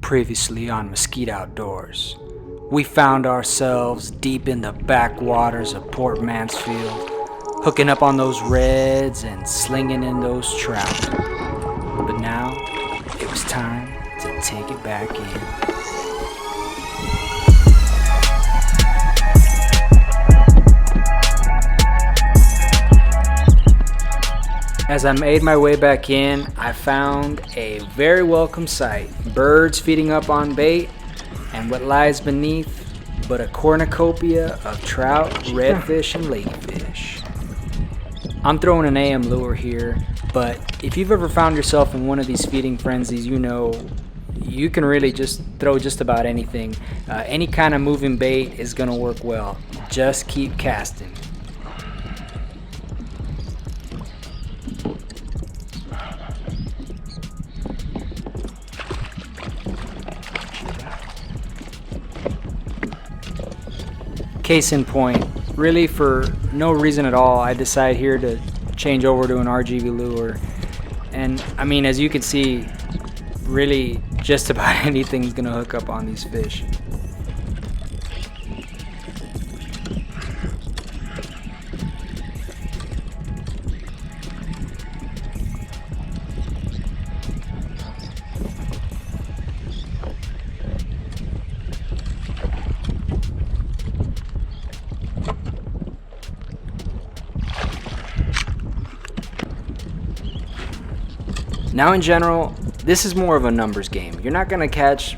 Previously on Mesquite Outdoors, we found ourselves deep in the backwaters of Port Mansfield, hooking up on those reds and slinging in those trout. But now, it was time to take it back in. As I made my way back in, I found a very welcome sight. Birds feeding up on bait, and what lies beneath but a cornucopia of trout, redfish, and ladyfish. I'm throwing an AM lure here, but if you've ever found yourself in one of these feeding frenzies, you know you can really just throw just about anything. Any kind of moving bait is going to work well. Just keep casting. Case in point, really for no reason at all, I decide here to change over to an RGB lure. And I mean, as you can see, really just about anything's gonna hook up on these fish. Now in general, this is more of a numbers game. You're not gonna catch,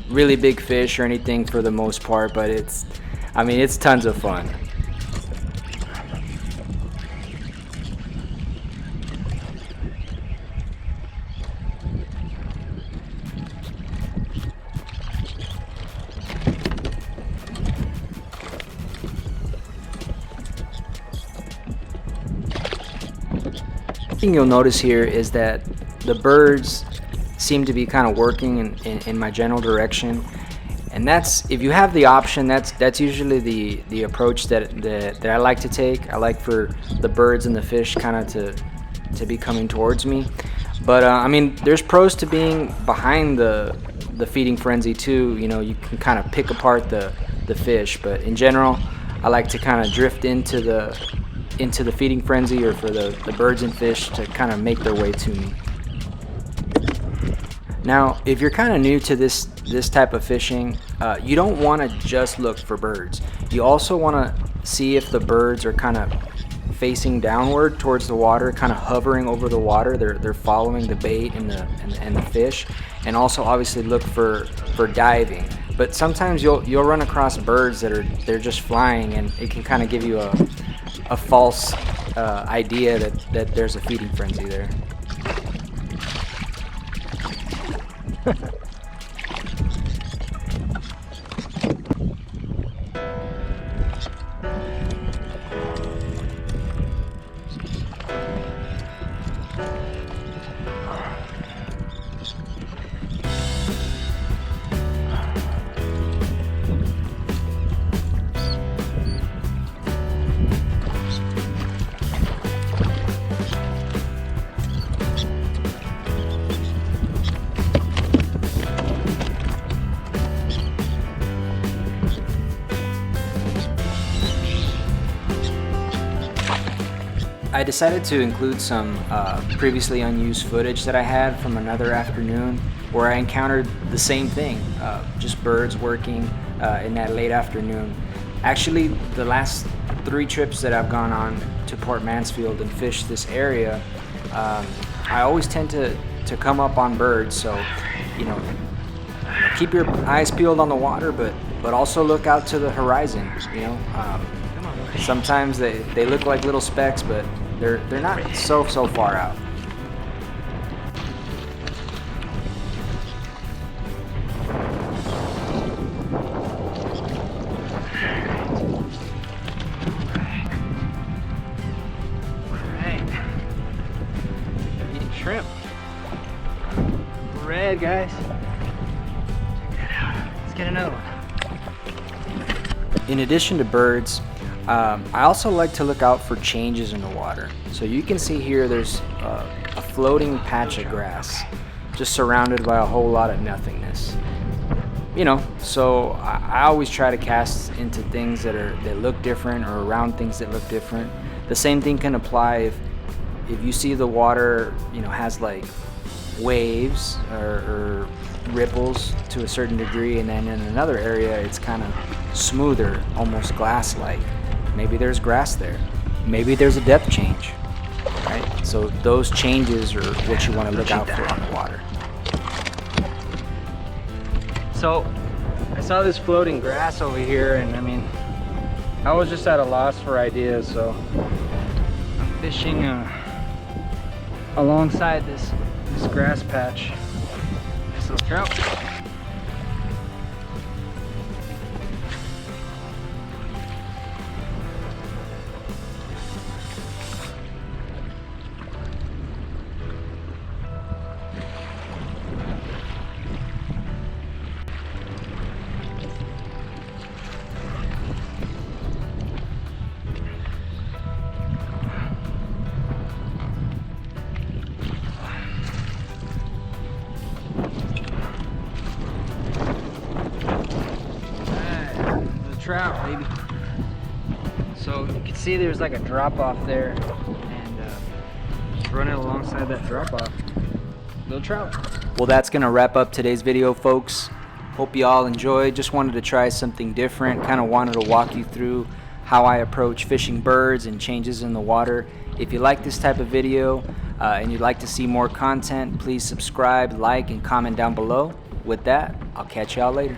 really big fish or anything for the most part, but it's tons of fun. Thing you'll notice here is that the birds seem to be kind of working in my general direction, and that's, if you have the option, that's usually the approach that I like to take. I like for the birds and the fish kind of to be coming towards me, but there's pros to being behind the feeding frenzy too. You can kind of pick apart the fish, but in general I like to kind of drift into the feeding frenzy, or for the birds and fish to kind of make their way to me. Now, if you're kind of new to this type of fishing, you don't want to just look for birds. You also want to see if the birds are kind of facing downward towards the water, kind of hovering over the water. They're following the bait and the fish, and also obviously look for diving. But sometimes you'll run across birds they're just flying, and it can kind of give you a false idea that there's a feeding frenzy there. I decided to include some previously unused footage that I had from another afternoon where I encountered the same thing, just birds working in that late afternoon. Actually, the last 3 trips that I've gone on to Port Mansfield and fished this area, I always tend to come up on birds, so keep your eyes peeled on the water, but also look out to the horizon. Sometimes they look like little specks, but they're not so far out. Alright. Eating shrimp. Red, guys. Check that out. Let's get another one. In addition to birds, I also like to look out for changes in the water. So you can see here there's a floating patch of grass. just surrounded by a whole lot of nothingness. You know, so I always try to cast into things that look different, or around things that look different. The same thing can apply if you see the water, you know, has like waves or ripples to a certain degree, and then in another area it's kind of smoother, almost glass-like. Maybe there's grass there. Maybe there's a depth change, right? So those changes are what you want to look out for on the water. So I saw this floating grass over here, and I mean, I was just at a loss for ideas, so I'm fishing alongside this grass patch. Nice little trout. Trout, baby. So you can see there's like a drop off there, and just running alongside that drop off, little trout. Well, that's gonna wrap up today's video, folks. Hope you all enjoyed. Just wanted to try something different, kind of wanted to walk you through how I approach fishing birds and changes in the water. If you like this type of video and you'd like to see more content, please subscribe, like, and comment down below. With that, I'll catch y'all later.